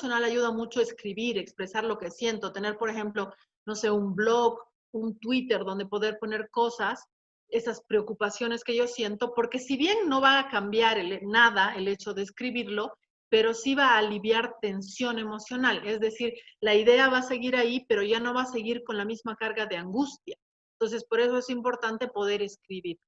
emocional ayuda mucho a escribir, expresar lo que siento, tener, por ejemplo, no sé, un blog, un Twitter donde poder poner cosas, esas preocupaciones que yo siento, porque si bien no va a cambiar nada el hecho de escribirlo, pero sí va a aliviar tensión emocional. Es decir, la idea va a seguir ahí, pero ya no va a seguir con la misma carga de angustia. Entonces, por eso es importante poder escribir.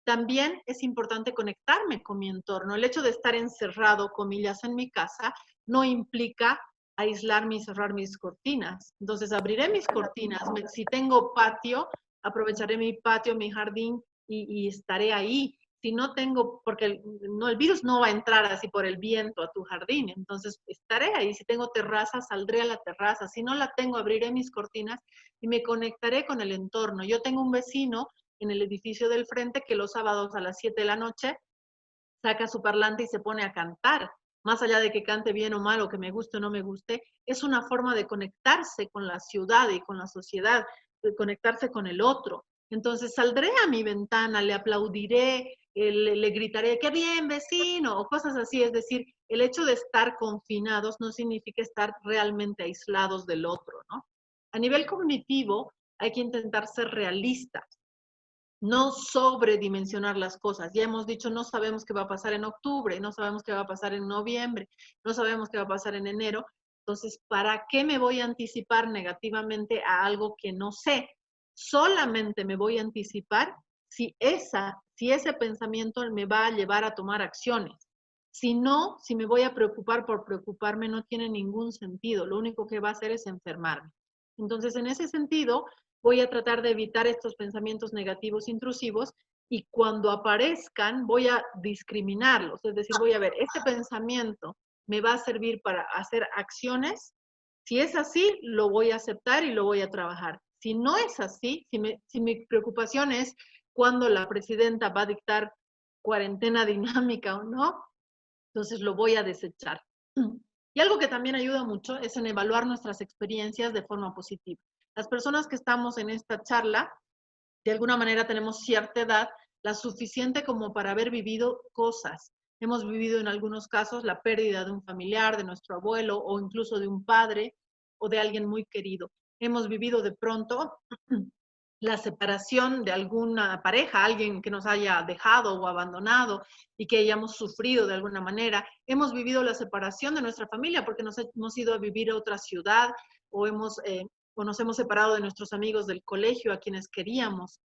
También es importante conectarme con mi entorno. El hecho de estar encerrado, comillas, en mi casa, no implica aislarme y cerrar mis cortinas. Entonces, abriré mis cortinas. Si tengo patio, aprovecharé mi patio, mi jardín y estaré ahí. Si no tengo, porque el virus no va a entrar así por el viento a tu jardín, entonces estaré ahí. Si tengo terraza, saldré a la terraza. Si no la tengo, abriré mis cortinas y me conectaré con el entorno. Yo tengo un vecino en el edificio del frente que los sábados a las 7 de la noche saca su parlante y se pone a cantar. Más allá de que cante bien o mal o que me guste o no me guste, es una forma de conectarse con la ciudad y con la sociedad, de conectarse con el otro. Entonces saldré a mi ventana, le aplaudiré, le gritaré, qué bien vecino, o cosas así. Es decir, el hecho de estar confinados no significa estar realmente aislados del otro, ¿no? A nivel cognitivo, hay que intentar ser realistas, no sobredimensionar las cosas. Ya hemos dicho, no sabemos qué va a pasar en octubre, no sabemos qué va a pasar en noviembre, no sabemos qué va a pasar en enero. Entonces, ¿para qué me voy a anticipar negativamente a algo que no sé? Solamente me voy a anticipar si ese pensamiento me va a llevar a tomar acciones. Si no, si me voy a preocupar por preocuparme, no tiene ningún sentido. Lo único que va a hacer es enfermarme. Entonces, en ese sentido, voy a tratar de evitar estos pensamientos negativos intrusivos y cuando aparezcan voy a discriminarlos, es decir, voy a ver, este pensamiento me va a servir para hacer acciones. Si es así, lo voy a aceptar y lo voy a trabajar. Si no es así, si mi preocupación es cuándo la presidenta va a dictar cuarentena dinámica o no, entonces lo voy a desechar. Y algo que también ayuda mucho es en evaluar nuestras experiencias de forma positiva. Las personas que estamos en esta charla, de alguna manera tenemos cierta edad, la suficiente como para haber vivido cosas. Hemos vivido en algunos casos la pérdida de un familiar, de nuestro abuelo o incluso de un padre o de alguien muy querido. Hemos vivido de pronto la separación de alguna pareja, alguien que nos haya dejado o abandonado y que hayamos sufrido de alguna manera. Hemos vivido la separación de nuestra familia porque nos hemos ido a vivir a otra ciudad o, o nos hemos separado de nuestros amigos del colegio a quienes queríamos.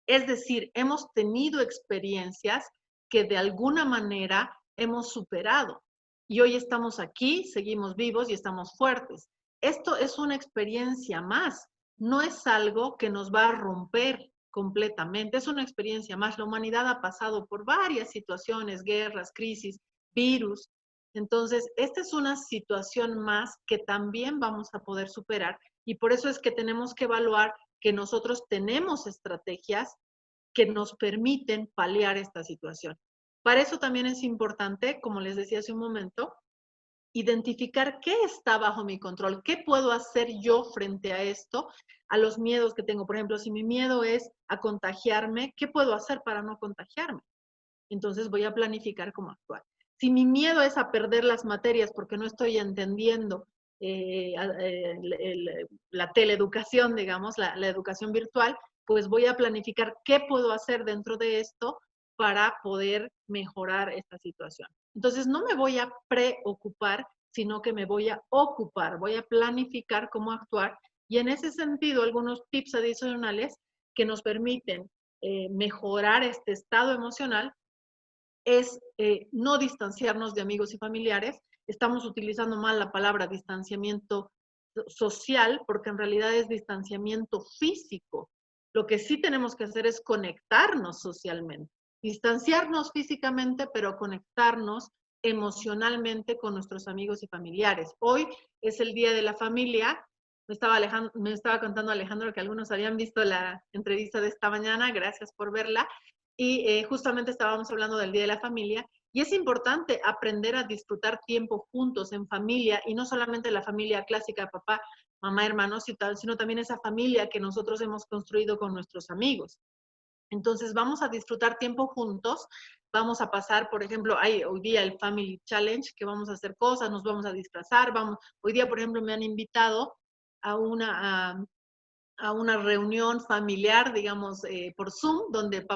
Es decir, hemos tenido experiencias que de alguna manera hemos superado. Y hoy estamos aquí, seguimos vivos y estamos fuertes. Esto es una experiencia más, no es algo que nos va a romper completamente, es una experiencia más. La humanidad ha pasado por varias situaciones, guerras, crisis, virus. Entonces, esta es una situación más que también vamos a poder superar y por eso es que tenemos que evaluar que nosotros tenemos estrategias que nos permiten paliar esta situación. Para eso también es importante, como les decía hace un momento, identificar qué está bajo mi control, qué puedo hacer yo frente a esto, a los miedos que tengo. Por ejemplo, si mi miedo es a contagiarme, ¿qué puedo hacer para no contagiarme? Entonces voy a planificar cómo actuar. Si mi miedo es a perder las materias porque no estoy entendiendo la teleeducación, digamos, la educación virtual, pues voy a planificar qué puedo hacer dentro de esto para poder mejorar esta situación. Entonces no me voy a preocupar, sino que me voy a ocupar, voy a planificar cómo actuar y en ese sentido algunos tips adicionales que nos permiten mejorar este estado emocional es no distanciarnos de amigos y familiares. Estamos utilizando mal la palabra distanciamiento social porque en realidad es distanciamiento físico. Lo que sí tenemos que hacer es conectarnos socialmente, distanciarnos físicamente, pero conectarnos emocionalmente con nuestros amigos y familiares. Hoy es el Día de la Familia. Me estaba contando Alejandro que algunos habían visto la entrevista de esta mañana, gracias por verla. Y justamente estábamos hablando del Día de la Familia y es importante aprender a disfrutar tiempo juntos en familia y no solamente la familia clásica, papá, mamá, hermanos y tal, sino también esa familia que nosotros hemos construido con nuestros amigos. Entonces vamos a disfrutar tiempo juntos, vamos a pasar, por ejemplo, hay hoy día el Family Challenge, que vamos a hacer cosas, nos vamos a disfrazar, hoy día, por ejemplo, me han invitado a una reunión familiar, digamos, por Zoom, donde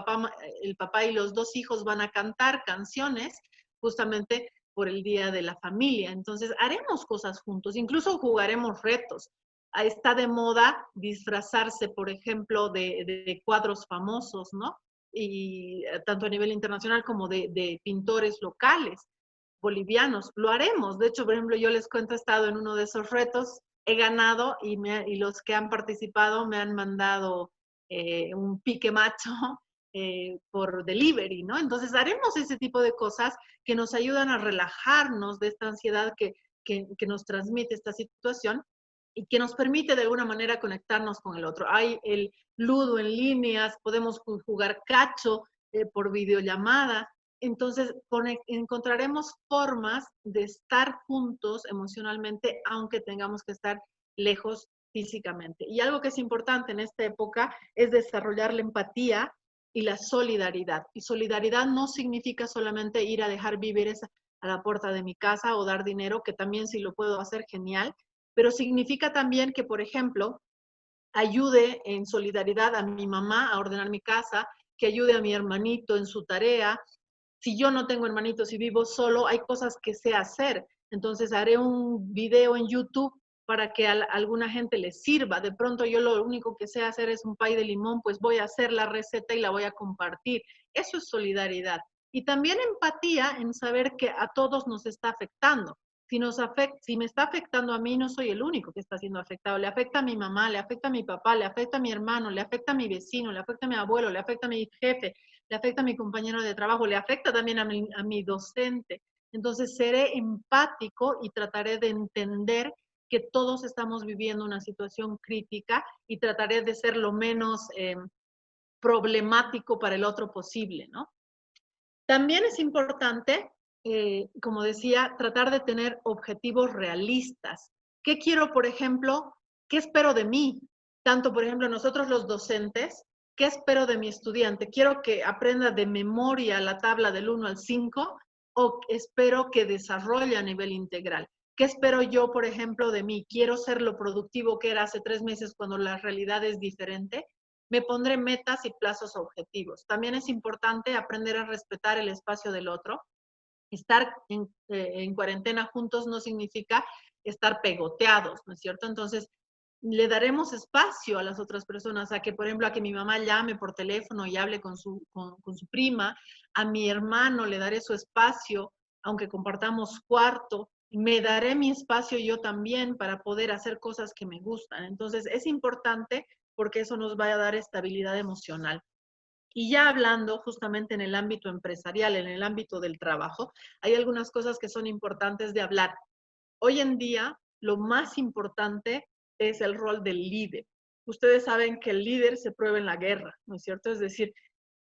el papá y los dos hijos van a cantar canciones justamente por el Día de la Familia. Entonces, haremos cosas juntos, incluso jugaremos retos. Está de moda disfrazarse, por ejemplo, de cuadros famosos, ¿no? Y tanto a nivel internacional como de pintores locales bolivianos. Lo haremos. De hecho, por ejemplo, yo les cuento, he estado en uno de esos retos, he ganado y los que han participado me han mandado un pique macho por delivery, ¿no? Entonces haremos ese tipo de cosas que nos ayudan a relajarnos de esta ansiedad que nos transmite esta situación y que nos permite de alguna manera conectarnos con el otro. Hay el ludo en líneas, podemos jugar cacho por videollamada. Entonces, encontraremos formas de estar juntos emocionalmente, aunque tengamos que estar lejos físicamente. Y algo que es importante en esta época es desarrollar la empatía y la solidaridad. Y solidaridad no significa solamente ir a dejar víveres a la puerta de mi casa o dar dinero, que también si lo puedo hacer, genial, pero significa también que, por ejemplo, ayude en solidaridad a mi mamá a ordenar mi casa, que ayude a mi hermanito en su tarea. Si yo no tengo hermanitos y vivo solo, hay cosas que sé hacer. Entonces haré un video en YouTube para que a alguna gente le sirva. De pronto yo lo único que sé hacer es un pay de limón, pues voy a hacer la receta y la voy a compartir. Eso es solidaridad. Y también empatía en saber que a todos nos está afectando. Si me está afectando a mí, no soy el único que está siendo afectado. Le afecta a mi mamá, le afecta a mi papá, le afecta a mi hermano, le afecta a mi vecino, le afecta a mi abuelo, le afecta a mi jefe, le afecta a mi compañero de trabajo, le afecta también a mi docente. Entonces seré empático y trataré de entender que todos estamos viviendo una situación crítica y trataré de ser lo menos problemático para el otro posible, ¿no? También es importante, como decía, tratar de tener objetivos realistas. ¿Qué quiero, por ejemplo? ¿Qué espero de mí? Tanto, por ejemplo, nosotros los docentes, ¿qué espero de mi estudiante? ¿Quiero que aprenda de memoria la tabla del 1 al 5 o espero que desarrolle a nivel integral? ¿Qué espero yo, por ejemplo, de mí? ¿Quiero ser lo productivo que era hace 3 meses cuando la realidad es diferente? Me pondré metas y plazos objetivos. También es importante aprender a respetar el espacio del otro. Estar en cuarentena juntos no significa estar pegoteados, ¿no es cierto? Entonces, le daremos espacio a las otras personas, a que, por ejemplo, a que mi mamá llame por teléfono y hable con su prima, a mi hermano le daré su espacio, aunque compartamos cuarto, me daré mi espacio yo también para poder hacer cosas que me gustan. Entonces, es importante porque eso nos va a dar estabilidad emocional. Y ya hablando justamente en el ámbito empresarial, en el ámbito del trabajo, hay algunas cosas que son importantes de hablar. Hoy en día, lo más importante es el rol del líder. Ustedes saben que el líder se prueba en la guerra, ¿no es cierto? Es decir,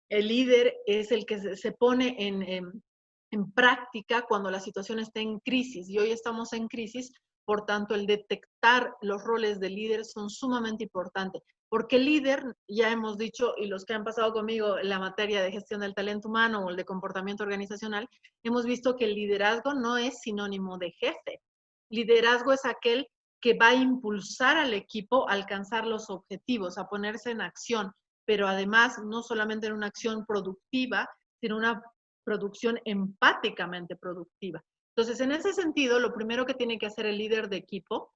el líder es el que se pone en práctica cuando la situación está en crisis. Y hoy estamos en crisis, por tanto, el detectar los roles de líder son sumamente importantes. Porque el líder, ya hemos dicho, y los que han pasado conmigo en la materia de gestión del talento humano o el de comportamiento organizacional, hemos visto que el liderazgo no es sinónimo de jefe. Liderazgo es aquel que va a impulsar al equipo a alcanzar los objetivos, a ponerse en acción, pero además no solamente en una acción productiva, sino una producción empáticamente productiva. Entonces, en ese sentido, lo primero que tiene que hacer el líder de equipo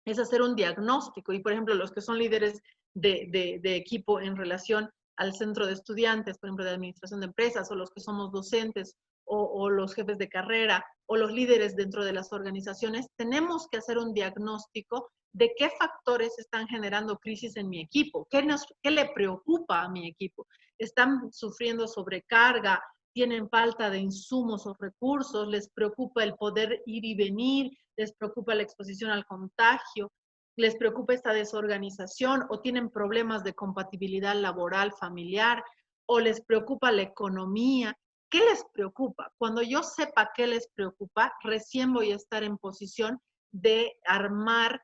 es hacer un diagnóstico. Y, por ejemplo, los que son líderes de equipo en relación al centro de estudiantes, por ejemplo, de administración de empresas, o los que somos docentes, o los jefes de carrera, o los líderes dentro de las organizaciones, tenemos que hacer un diagnóstico de qué factores están generando crisis en mi equipo, qué le preocupa a mi equipo. ¿Están sufriendo sobrecarga? ¿Tienen falta de insumos o recursos? ¿Les preocupa el poder ir y venir? ¿Les preocupa la exposición al contagio? ¿Les preocupa esta desorganización o tienen problemas de compatibilidad laboral, familiar? ¿O les preocupa la economía? ¿Qué les preocupa? Cuando yo sepa qué les preocupa, recién voy a estar en posición de armar,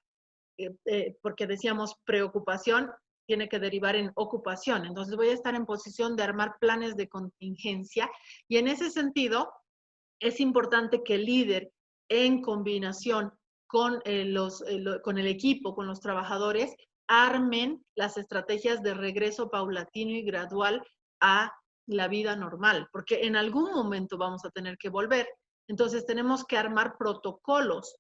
porque decíamos preocupación, tiene que derivar en ocupación. Entonces voy a estar en posición de armar planes de contingencia y en ese sentido es importante que el líder en combinación con, con el equipo, con los trabajadores, armen las estrategias de regreso paulatino y gradual a la vida normal, porque en algún momento vamos a tener que volver. Entonces tenemos que armar protocolos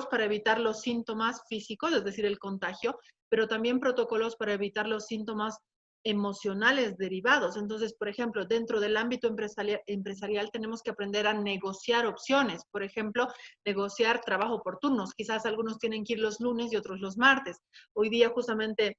para evitar los síntomas físicos, es decir, el contagio, pero también protocolos para evitar los síntomas emocionales derivados. Entonces, por ejemplo, dentro del ámbito empresarial tenemos que aprender a negociar opciones. Por ejemplo, negociar trabajo por turnos. Quizás algunos tienen que ir los lunes y otros los martes. Hoy día justamente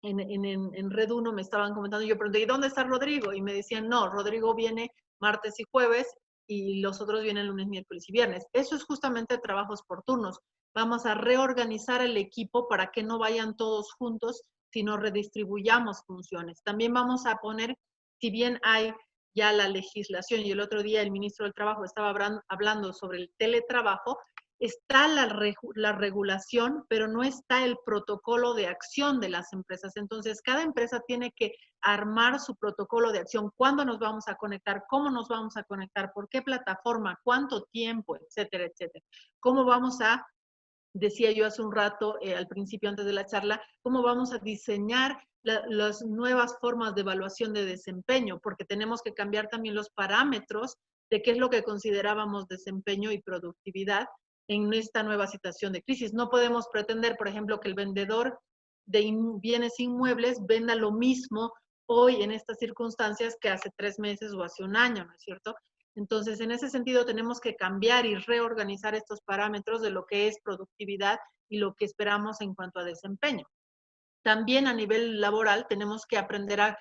en Red 1 me estaban comentando, yo pregunté, ¿y dónde está Rodrigo? Y me decían, no, Rodrigo viene martes y jueves y los otros vienen lunes, miércoles y viernes. Eso es justamente trabajos por turnos. Vamos a reorganizar el equipo para que no vayan todos juntos, sino redistribuyamos funciones. También vamos a poner, si bien hay ya la legislación, y el otro día el ministro del Trabajo estaba hablando sobre el teletrabajo, está la regulación, pero no está el protocolo de acción de las empresas. Entonces, cada empresa tiene que armar su protocolo de acción, cuándo nos vamos a conectar, cómo nos vamos a conectar, por qué plataforma, cuánto tiempo, etcétera, etcétera. Cómo vamos a, decía yo hace un rato, al principio antes de la charla, cómo vamos a diseñar las nuevas formas de evaluación de desempeño, porque tenemos que cambiar también los parámetros de qué es lo que considerábamos desempeño y productividad en esta nueva situación de crisis. No podemos pretender, por ejemplo, que el vendedor de bienes inmuebles venda lo mismo hoy en estas circunstancias que hace 3 meses o hace un año, ¿no es cierto? Entonces, en ese sentido, tenemos que cambiar y reorganizar estos parámetros de lo que es productividad y lo que esperamos en cuanto a desempeño. También a nivel laboral tenemos que aprender a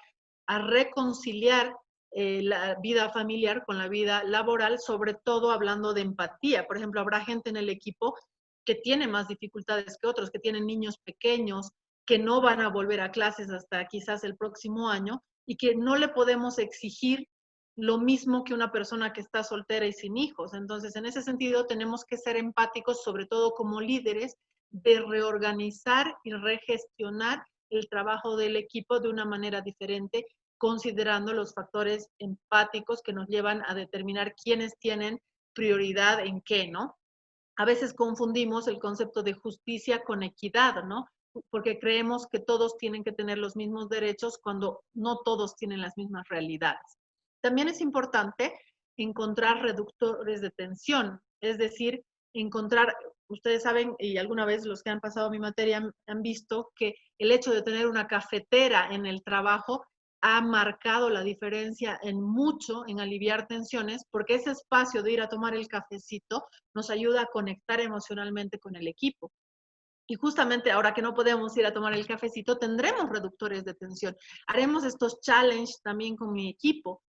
reconciliar la vida familiar con la vida laboral, sobre todo hablando de empatía. Por ejemplo, habrá gente en el equipo que tiene más dificultades que otros, que tienen niños pequeños, que no van a volver a clases hasta quizás el próximo año y que no le podemos exigir lo mismo que una persona que está soltera y sin hijos. Entonces, en ese sentido, tenemos que ser empáticos, sobre todo como líderes, de reorganizar y regestionar el trabajo del equipo de una manera diferente, considerando los factores empáticos que nos llevan a determinar quiénes tienen prioridad en qué, ¿no? A veces confundimos el concepto de justicia con equidad, ¿no? Porque creemos que todos tienen que tener los mismos derechos cuando no todos tienen las mismas realidades. También es importante encontrar reductores de tensión, es decir, encontrar, ustedes saben, y alguna vez los que han pasado mi materia han visto que el hecho de tener una cafetera en el trabajo ha marcado la diferencia en mucho en aliviar tensiones, porque ese espacio de ir a tomar el cafecito nos ayuda a conectar emocionalmente con el equipo. Y justamente ahora que no podemos ir a tomar el cafecito, tendremos reductores de tensión. Haremos estos challenges también con mi equipo,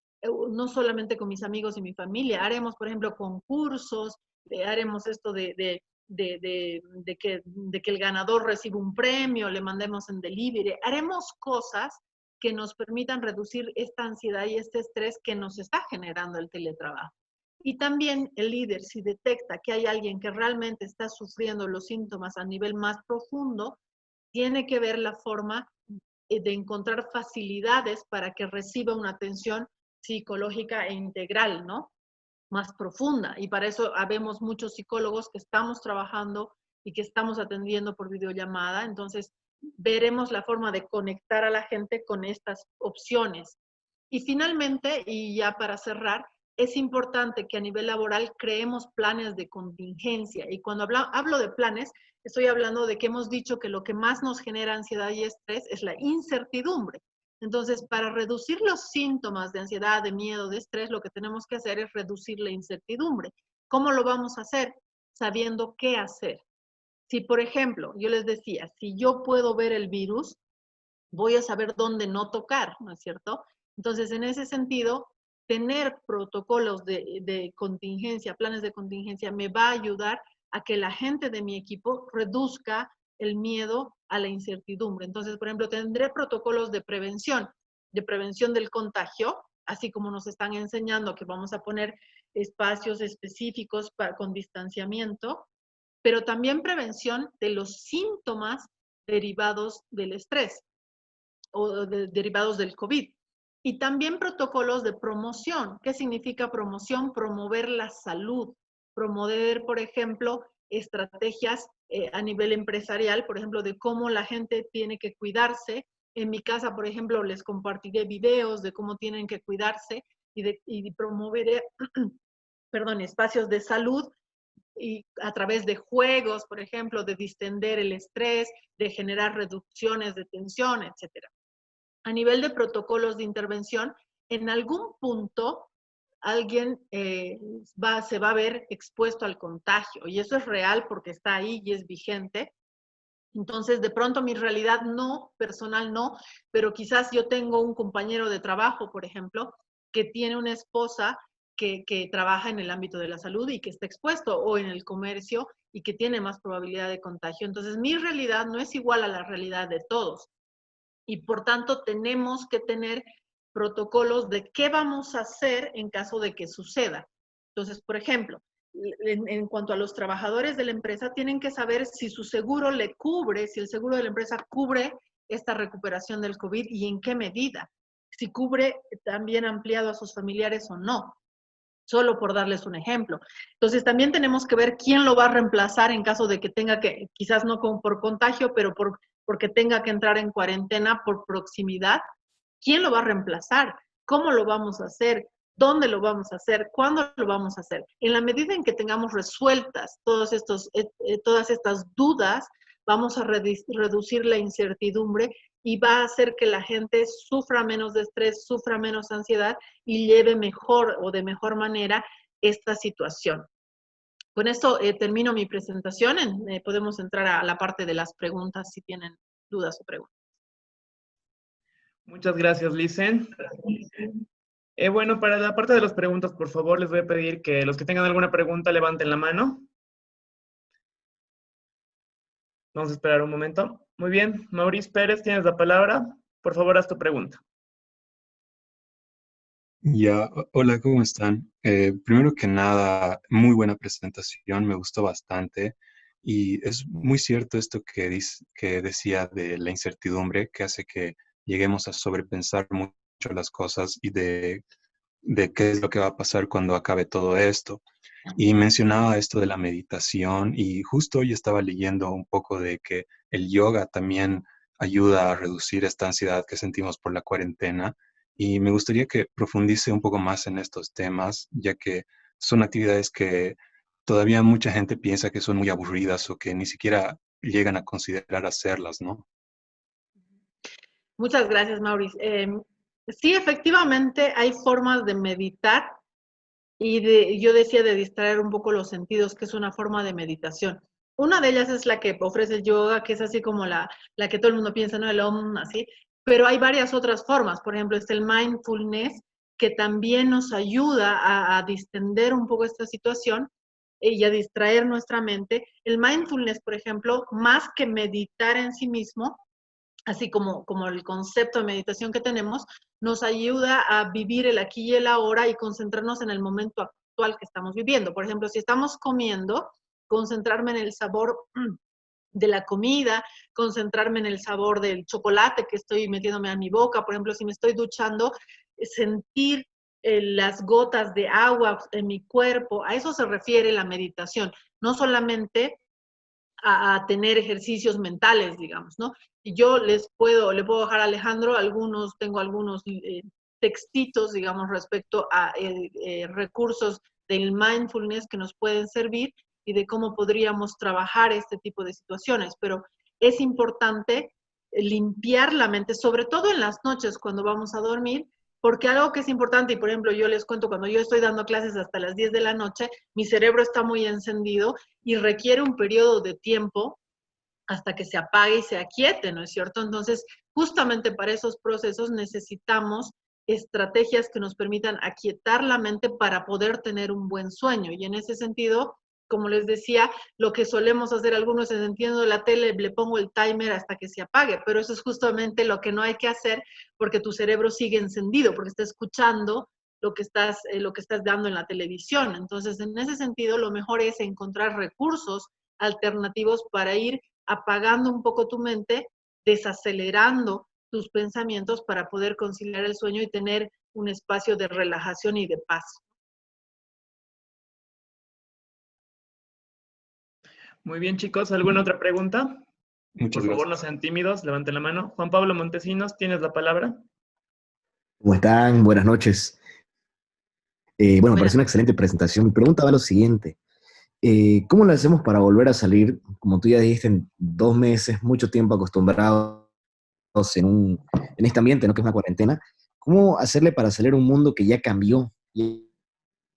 no solamente con mis amigos y mi familia. Haremos, por ejemplo, concursos, haremos esto de que el ganador reciba un premio, le mandemos en delivery. Haremos cosas que nos permitan reducir esta ansiedad y este estrés que nos está generando el teletrabajo. Y también el líder, si detecta que hay alguien que realmente está sufriendo los síntomas a nivel más profundo, tiene que ver la forma de encontrar facilidades para que reciba una atención psicológica e integral, ¿no? Más profunda. Y para eso habemos muchos psicólogos que estamos trabajando y que estamos atendiendo por videollamada. Entonces, veremos la forma de conectar a la gente con estas opciones. Y finalmente, y ya para cerrar, es importante que a nivel laboral creemos planes de contingencia. Y cuando hablo de planes, estoy hablando de que hemos dicho que lo que más nos genera ansiedad y estrés es la incertidumbre. Entonces, para reducir los síntomas de ansiedad, de miedo, de estrés, lo que tenemos que hacer es reducir la incertidumbre. ¿Cómo lo vamos a hacer? Sabiendo qué hacer. Si, por ejemplo, yo les decía, si yo puedo ver el virus, voy a saber dónde no tocar, ¿no es cierto? Entonces, en ese sentido, tener protocolos de contingencia, planes de contingencia, me va a ayudar a que la gente de mi equipo reduzca el miedo a la incertidumbre. Entonces, por ejemplo, tendré protocolos de prevención del contagio, así como nos están enseñando que vamos a poner espacios específicos con distanciamiento, pero también prevención de los síntomas derivados del estrés. derivados del COVID. Y también protocolos de promoción. ¿Qué significa promoción? Promover la salud, promover, por ejemplo, estrategias a nivel empresarial, por ejemplo, de cómo la gente tiene que cuidarse. En mi casa, por ejemplo, les compartiré videos de cómo tienen que cuidarse y promoveré, perdón, espacios de salud y a través de juegos, por ejemplo, de distender el estrés, de generar reducciones de tensión, etcétera. A nivel de protocolos de intervención, en algún punto alguien se va a ver expuesto al contagio y eso es real porque está ahí y es vigente. Entonces, de pronto mi realidad no, personal no, pero quizás yo tengo un compañero de trabajo, por ejemplo, que tiene una esposa que trabaja en el ámbito de la salud y que está expuesto, o en el comercio y que tiene más probabilidad de contagio. Entonces, mi realidad no es igual a la realidad de todos y por tanto tenemos que tener protocolos de qué vamos a hacer en caso de que suceda. Entonces, por ejemplo, en cuanto a los trabajadores de la empresa, tienen que saber si su seguro le cubre, si el seguro de la empresa cubre esta recuperación del COVID y en qué medida, si cubre también ampliado a sus familiares o no, solo por darles un ejemplo. Entonces, también tenemos que ver quién lo va a reemplazar en caso de que tenga que, quizás no por contagio, pero porque tenga que entrar en cuarentena por proximidad. ¿Quién lo va a reemplazar? ¿Cómo lo vamos a hacer? ¿Dónde lo vamos a hacer? ¿Cuándo lo vamos a hacer? En la medida en que tengamos resueltas todas estas dudas, vamos a reducir la incertidumbre y va a hacer que la gente sufra menos de estrés, sufra menos ansiedad y lleve mejor o de mejor manera esta situación. Con esto termino mi presentación. Podemos entrar a la parte de las preguntas si tienen dudas o preguntas. Muchas gracias, Licen. Bueno, para la parte de las preguntas, por favor, les voy a pedir que los que tengan alguna pregunta levanten la mano. Vamos a esperar un momento. Muy bien, Maurice Pérez, tienes la palabra. Por favor, haz tu pregunta. Ya, hola, ¿cómo están? Primero que nada, muy buena presentación, me gustó bastante y es muy cierto esto que decía de la incertidumbre que hace que lleguemos a sobrepensar mucho las cosas y de qué es lo que va a pasar cuando acabe todo esto. Y mencionaba esto de la meditación y justo hoy estaba leyendo un poco de que el yoga también ayuda a reducir esta ansiedad que sentimos por la cuarentena y me gustaría que profundice un poco más en estos temas, ya que son actividades que todavía mucha gente piensa que son muy aburridas o que ni siquiera llegan a considerar hacerlas, ¿no? Muchas gracias, Maurice. Sí, efectivamente hay formas de meditar y yo decía de distraer un poco los sentidos, que es una forma de meditación. Una de ellas es la que ofrece el yoga, que es así como la que todo el mundo piensa, ¿no? El Om, así. Pero hay varias otras formas. Por ejemplo, está el mindfulness, que también nos ayuda a distender un poco esta situación y a distraer nuestra mente. El mindfulness, por ejemplo, más que meditar en sí mismo, así como el concepto de meditación que tenemos, nos ayuda a vivir el aquí y el ahora y concentrarnos en el momento actual que estamos viviendo. Por ejemplo, si estamos comiendo, concentrarme en el sabor de la comida, concentrarme en el sabor del chocolate que estoy metiéndome a mi boca. Por ejemplo, si me estoy duchando, sentir las gotas de agua en mi cuerpo. A eso se refiere la meditación. No solamente a tener ejercicios mentales, digamos, ¿no? Y yo le puedo dejar a Alejandro tengo algunos textitos, digamos, respecto a recursos del mindfulness que nos pueden servir y de cómo podríamos trabajar este tipo de situaciones, pero es importante limpiar la mente, sobre todo en las noches cuando vamos a dormir, porque algo que es importante, y por ejemplo yo les cuento, cuando yo estoy dando clases hasta las 10 de la noche, mi cerebro está muy encendido y requiere un periodo de tiempo hasta que se apague y se aquiete, ¿no es cierto? Entonces, justamente para esos procesos necesitamos estrategias que nos permitan aquietar la mente para poder tener un buen sueño. Y en ese sentido, como les decía, lo que solemos hacer algunos es entiendo la tele, le pongo el timer hasta que se apague, pero eso es justamente lo que no hay que hacer porque tu cerebro sigue encendido, porque está escuchando lo que estás dando en la televisión. Entonces, en ese sentido, lo mejor es encontrar recursos alternativos para ir apagando un poco tu mente, desacelerando tus pensamientos para poder conciliar el sueño y tener un espacio de relajación y de paz. Muy bien, chicos. ¿Alguna otra pregunta? Muchas Por favor, no gracias. sean tímidos, levanten la mano. Juan Pablo Montesinos, tienes la palabra. ¿Cómo están? Buenas noches. Bueno, me Buenas. pareció una excelente presentación. Mi pregunta va a lo siguiente. ¿Cómo lo hacemos para volver a salir? Como tú ya dijiste, en 2 meses, mucho tiempo acostumbrados en este ambiente, ¿no? Que es una cuarentena. ¿Cómo hacerle para salir a un mundo que ya cambió, ya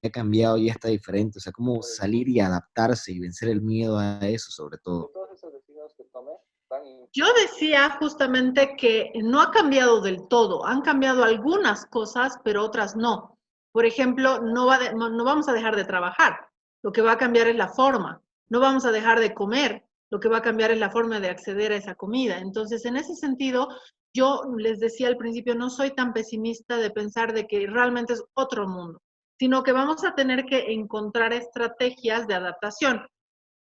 ha cambiado, ya está diferente? O sea, ¿cómo salir y adaptarse y vencer el miedo a eso, sobre todo? Yo decía justamente que no ha cambiado del todo, han cambiado algunas cosas, pero otras no. Por ejemplo, no vamos a dejar de trabajar, lo que va a cambiar es la forma. No vamos a dejar de comer, lo que va a cambiar es la forma de acceder a esa comida. Entonces, en ese sentido, yo les decía al principio, no soy tan pesimista de pensar de que realmente es otro mundo, sino que vamos a tener que encontrar estrategias de adaptación.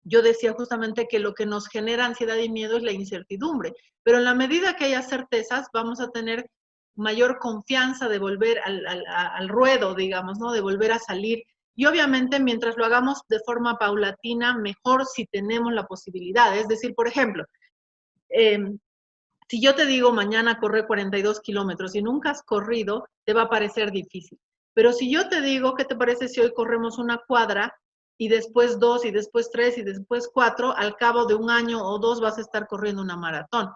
Yo decía justamente que lo que nos genera ansiedad y miedo es la incertidumbre, pero en la medida que haya certezas, vamos a tener mayor confianza de volver al ruedo, digamos, ¿no? De volver a salir. Y obviamente, mientras lo hagamos de forma paulatina, mejor si tenemos la posibilidad. Es decir, por ejemplo, eh, si yo te digo mañana corre 42 kilómetros y nunca has corrido, te va a parecer difícil. Pero si yo te digo, ¿qué te parece si hoy corremos una cuadra y después 2 y después 3 y después 4, al cabo de un año o 2 vas a estar corriendo una maratón?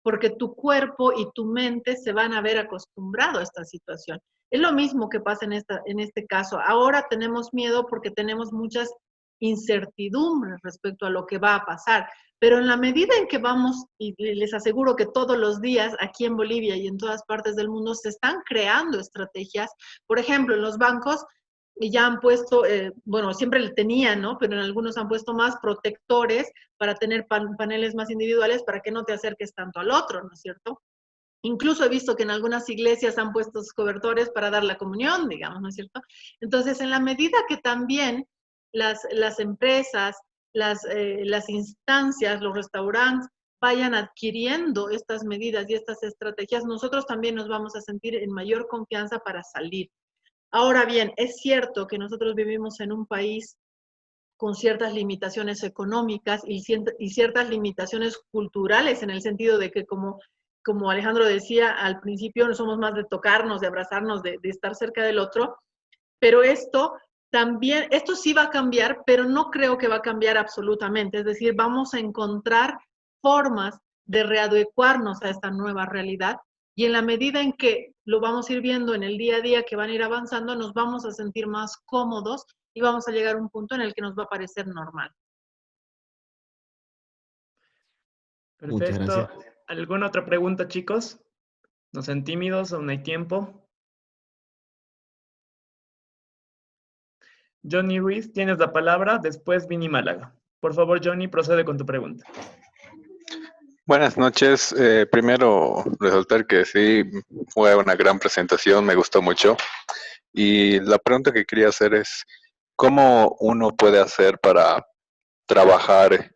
Porque tu cuerpo y tu mente se van a ver acostumbrado a esta situación. Es lo mismo que pasa en este caso. Ahora tenemos miedo porque tenemos muchas incertidumbres respecto a lo que va a pasar. Pero en la medida en que vamos, y les aseguro que todos los días aquí en Bolivia y en todas partes del mundo se están creando estrategias, por ejemplo, en los bancos ya han puesto, bueno, siempre tenían, ¿no? Pero en algunos han puesto más protectores para tener paneles más individuales para que no te acerques tanto al otro, ¿no es cierto? Incluso he visto que en algunas iglesias han puesto cobertores para dar la comunión, digamos, ¿no es cierto? Entonces, en la medida que también las empresas, las instancias, los restaurantes vayan adquiriendo estas medidas y estas estrategias, nosotros también nos vamos a sentir en mayor confianza para salir. Ahora bien, es cierto que nosotros vivimos en un país con ciertas limitaciones económicas y ciertas limitaciones culturales, en el sentido de que, como Alejandro decía al principio, no somos más de tocarnos, de abrazarnos, de estar cerca del otro, pero esto también, esto sí va a cambiar, pero no creo que va a cambiar absolutamente. Es decir, vamos a encontrar formas de readecuarnos a esta nueva realidad y en la medida en que lo vamos a ir viendo en el día a día que van a ir avanzando, nos vamos a sentir más cómodos y vamos a llegar a un punto en el que nos va a parecer normal. Muchas Perfecto. gracias. ¿Alguna otra pregunta, chicos? No sean tímidos, aún hay tiempo. Johnny Ruiz, tienes la palabra, después Vini Málaga. Por favor, Johnny, procede con tu pregunta. Buenas noches. Primero, resaltar que sí, fue una gran presentación, me gustó mucho. Y la pregunta que quería hacer es, ¿cómo uno puede hacer para trabajar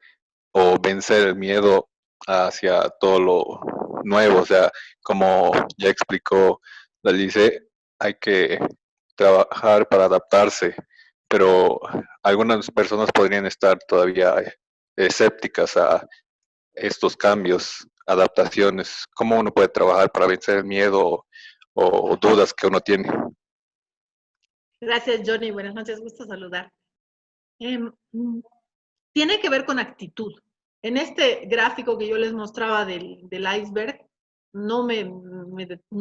o vencer el miedo hacia todo lo nuevo? O sea, como ya explicó la Lice, hay que trabajar para adaptarse, pero algunas personas podrían estar todavía escépticas a estos cambios, adaptaciones. ¿Cómo uno puede trabajar para vencer el miedo o dudas que uno tiene? Gracias, Johnny. Buenas noches, gusto saludar. Tiene que ver con actitud. En este gráfico que yo les mostraba del iceberg, no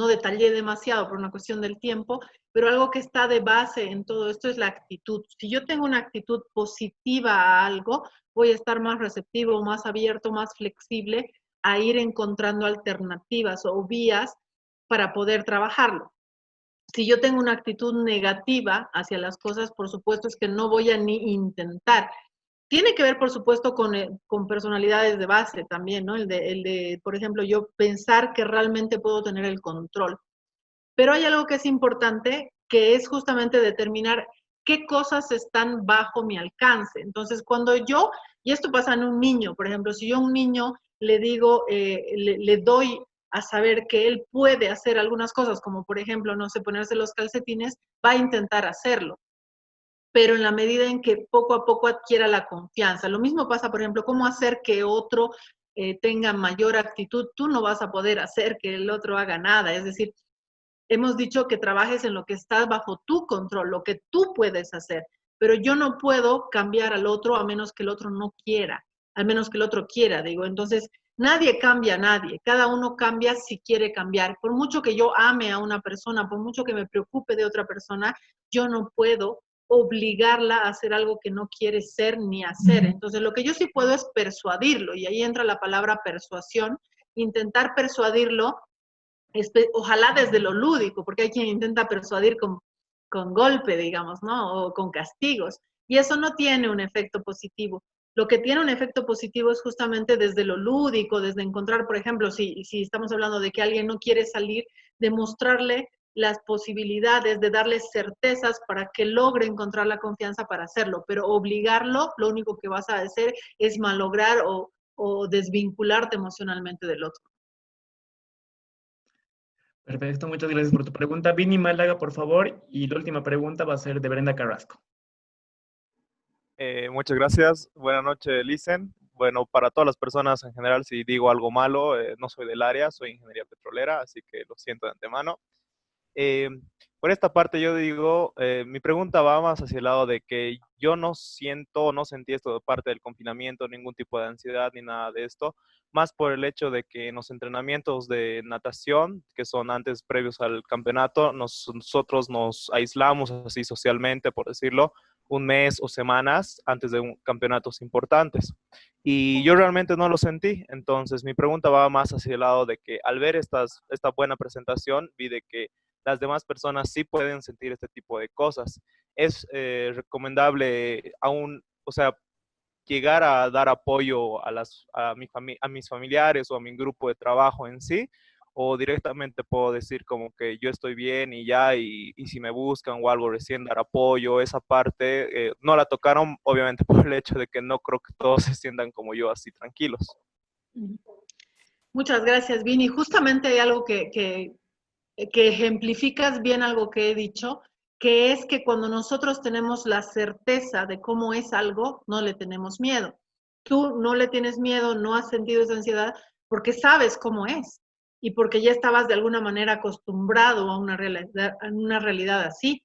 detallé demasiado por una cuestión del tiempo, pero algo que está de base en todo esto es la actitud. Si yo tengo una actitud positiva a algo, voy a estar más receptivo, más abierto, más flexible a ir encontrando alternativas o vías para poder trabajarlo. Si yo tengo una actitud negativa hacia las cosas, por supuesto es que no voy a ni intentar. Tiene que ver, por supuesto, con personalidades de base también, ¿no? El de, por ejemplo, yo pensar que realmente puedo tener el control. Pero hay algo que es importante, que es justamente determinar qué cosas están bajo mi alcance. Entonces, cuando yo, y esto pasa en un niño, por ejemplo, si yo a un niño le digo, le doy a saber que él puede hacer algunas cosas, como por ejemplo, no sé, ponerse los calcetines, va a intentar hacerlo, pero en la medida en que poco a poco adquiera la confianza. Lo mismo pasa, por ejemplo, cómo hacer que otro tenga mayor actitud. Tú no vas a poder hacer que el otro haga nada, es decir, hemos dicho que trabajes en lo que está bajo tu control, lo que tú puedes hacer, pero yo no puedo cambiar al otro a menos que el otro no quiera, al menos que el otro quiera, digo. Entonces, nadie cambia a nadie, cada uno cambia si quiere cambiar. Por mucho que yo ame a una persona, por mucho que me preocupe de otra persona, yo no puedo obligarla a hacer algo que no quiere ser ni hacer. Entonces, lo que yo sí puedo es persuadirlo, y ahí entra la palabra persuasión, intentar persuadirlo, ojalá desde lo lúdico, porque hay quien intenta persuadir con golpe, digamos, ¿no? O con castigos. Y eso no tiene un efecto positivo. Lo que tiene un efecto positivo es justamente desde lo lúdico, desde encontrar, por ejemplo, si estamos hablando de que alguien no quiere salir, de mostrarle las posibilidades, de darle certezas para que logre encontrar la confianza para hacerlo, pero obligarlo, lo único que vas a hacer es malograr o desvincularte emocionalmente del otro. Perfecto, muchas gracias por tu pregunta. Vini Málaga, por favor, y la última pregunta va a ser de Brenda Carrasco. Muchas gracias. Buenas noches, Licen. Bueno, para todas las personas en general, si digo algo malo, no soy del área, soy ingeniería petrolera, así que lo siento de antemano. Eh, por esta parte yo digo, mi pregunta va más hacia el lado de que yo no siento, no sentí esto de parte del confinamiento, ningún tipo de ansiedad ni nada de esto, más por el hecho de que en los entrenamientos de natación, que son antes previos al campeonato, nosotros nos aislamos así socialmente, por decirlo, un mes o semanas antes de campeonatos importantes. Y yo realmente no lo sentí, entonces mi pregunta va más hacia el lado de que al ver esta buena presentación, vi de que las demás personas sí pueden sentir este tipo de cosas. Es recomendable aún, o sea, llegar a dar apoyo a mis familiares o a mi grupo de trabajo en sí, o directamente puedo decir como que yo estoy bien y ya, y si me buscan o algo recién dar apoyo, esa parte no la tocaron, obviamente por el hecho de que no creo que todos se sientan como yo así tranquilos. Muchas gracias, Vini. Justamente hay algo que ejemplificas bien algo que he dicho, que es que cuando nosotros tenemos la certeza de cómo es algo, no le tenemos miedo. Tú no le tienes miedo, no has sentido esa ansiedad porque sabes cómo es y porque ya estabas de alguna manera acostumbrado a una realidad así.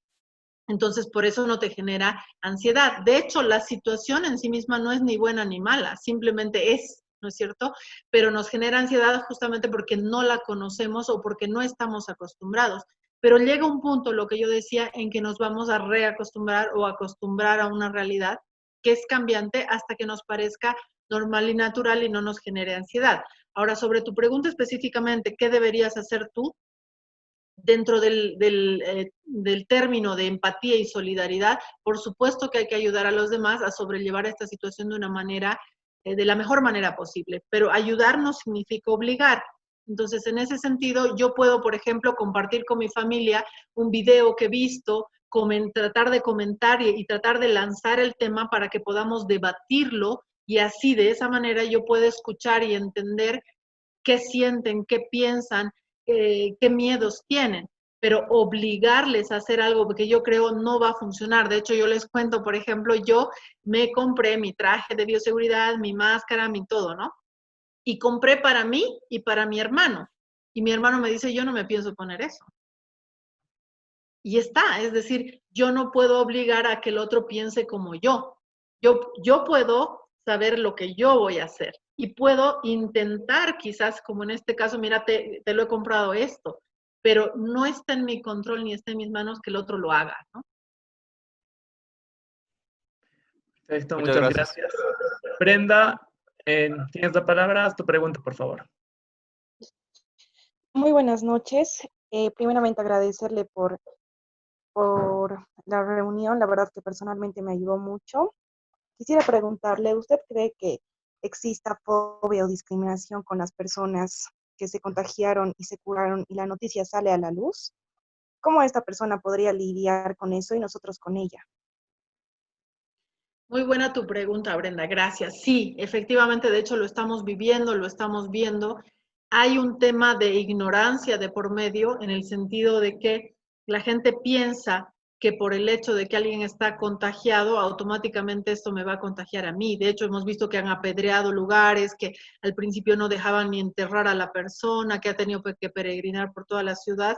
Entonces, por eso no te genera ansiedad. De hecho, la situación en sí misma no es ni buena ni mala, simplemente es, ¿no es cierto? Pero nos genera ansiedad justamente porque no la conocemos o porque no estamos acostumbrados. Pero llega un punto, lo que yo decía, en que nos vamos a reacostumbrar o acostumbrar a una realidad que es cambiante hasta que nos parezca normal y natural y no nos genere ansiedad. Ahora, sobre tu pregunta específicamente, ¿qué deberías hacer tú? Dentro del término de empatía y solidaridad, por supuesto que hay que ayudar a los demás a sobrellevar esta situación de una manera, de la mejor manera posible, pero ayudar no significa obligar. Entonces, en ese sentido, yo puedo, por ejemplo, compartir con mi familia un video que he visto, tratar de comentar y tratar de lanzar el tema para que podamos debatirlo y así, de esa manera, yo puedo escuchar y entender qué sienten, qué piensan, qué miedos tienen, pero obligarles a hacer algo que yo creo no va a funcionar. De hecho, yo les cuento, por ejemplo, yo me compré mi traje de bioseguridad, mi máscara, mi todo, ¿no? Y compré para mí y para mi hermano. Y mi hermano me dice, yo no me pienso poner eso. Y está, es decir, yo no puedo obligar a que el otro piense como yo. Yo puedo saber lo que yo voy a hacer y puedo intentar quizás, como en este caso, mira, te lo he comprado esto, pero no está en mi control ni está en mis manos que el otro lo haga, ¿no? Perfecto, Muchas muchas gracias. gracias. Brenda, tienes la palabra, haz tu pregunta, por favor. Muy buenas noches. Primeramente agradecerle por la reunión. La verdad que personalmente me ayudó mucho. Quisiera preguntarle, ¿usted cree que exista fobia o discriminación con las personas que se contagiaron y se curaron y la noticia sale a la luz? ¿Cómo esta persona podría lidiar con eso y nosotros con ella? Muy buena tu pregunta, Brenda, gracias. Sí, efectivamente, de hecho lo estamos viviendo, lo estamos viendo. hay un tema de ignorancia de por medio, en el sentido de que la gente piensa que por el hecho de que alguien está contagiado, automáticamente esto me va a contagiar a mí. De hecho, hemos visto que han apedreado lugares, que al principio no dejaban ni enterrar a la persona, que ha tenido que peregrinar por toda la ciudad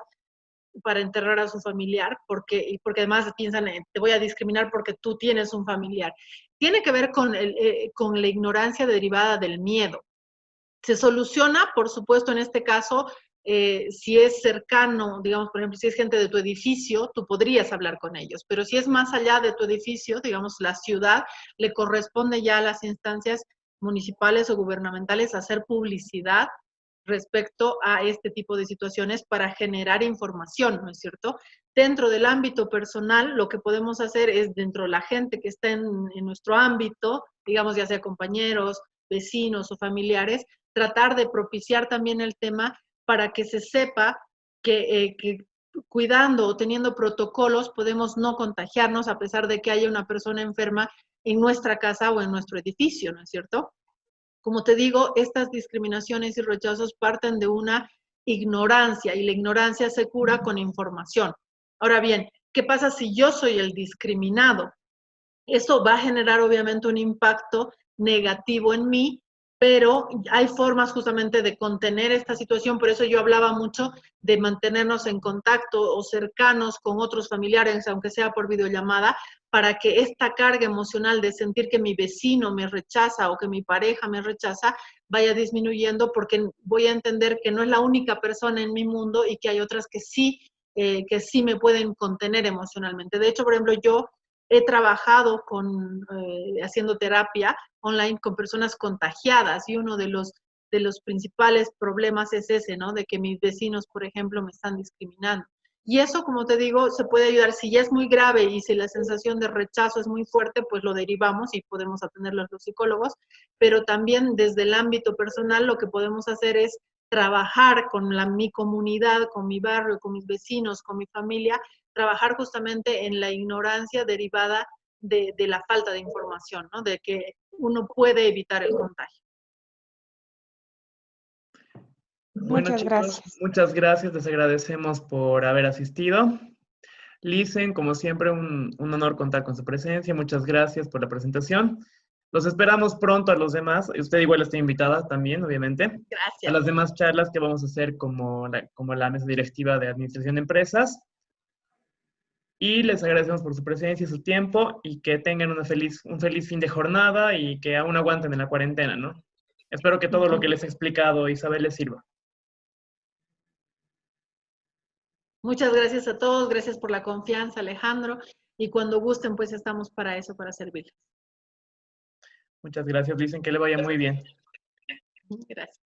para enterrar a su familiar, porque además piensan, te voy a discriminar porque tú tienes un familiar. Tiene que ver con la ignorancia derivada del miedo. Se soluciona, por supuesto, en este caso, si es cercano, digamos, por ejemplo, si es gente de tu edificio, tú podrías hablar con ellos, pero si es más allá de tu edificio, digamos, la ciudad, le corresponde ya a las instancias municipales o gubernamentales hacer publicidad respecto a este tipo de situaciones para generar información, ¿no es cierto? Dentro del ámbito personal, lo que podemos hacer es, dentro de la gente que está en nuestro ámbito, digamos, ya sea compañeros, vecinos o familiares, tratar de propiciar también el tema para que se sepa que cuidando o teniendo protocolos podemos no contagiarnos a pesar de que haya una persona enferma en nuestra casa o en nuestro edificio, ¿no es cierto? Como te digo, estas discriminaciones y rechazos parten de una ignorancia y la ignorancia se cura con información. Ahora bien, ¿qué pasa si yo soy el discriminado? Eso va a generar obviamente un impacto negativo en mí, pero hay formas justamente de contener esta situación, por eso yo hablaba mucho de mantenernos en contacto o cercanos con otros familiares, aunque sea por videollamada, para que esta carga emocional de sentir que mi vecino me rechaza o que mi pareja me rechaza vaya disminuyendo, porque voy a entender que no es la única persona en mi mundo y que hay otras que sí me pueden contener emocionalmente. De hecho, por ejemplo, yo he trabajado haciendo terapia online con personas contagiadas y uno de los principales problemas es ese, ¿no? De que mis vecinos, por ejemplo, me están discriminando. Y eso, como te digo, se puede ayudar. Si ya es muy grave y si la sensación de rechazo es muy fuerte, pues lo derivamos y podemos atenderlo a los psicólogos. Pero también desde el ámbito personal lo que podemos hacer es trabajar con mi comunidad, con mi barrio, con mis vecinos, con mi familia, trabajar justamente en la ignorancia derivada de la falta de información, ¿no? De que uno puede evitar el contagio. Bueno, Muchas chicos, gracias. muchas gracias. Les agradecemos por haber asistido. Licen, como siempre, un honor contar con su presencia. Muchas gracias por la presentación. Los esperamos pronto a los demás. Usted igual está invitada también, obviamente, a Gracias. las demás charlas que vamos a hacer como la mesa directiva de administración de empresas. Y les agradecemos por su presencia y su tiempo y que tengan un feliz fin de jornada y que aún aguanten en la cuarentena, ¿no? Espero que todo lo que les he explicado, Isabel, les sirva. Muchas gracias a todos, gracias por la confianza, Alejandro, y cuando gusten, pues estamos para eso, para servirles. Muchas gracias, dicen que le vaya muy bien. Gracias.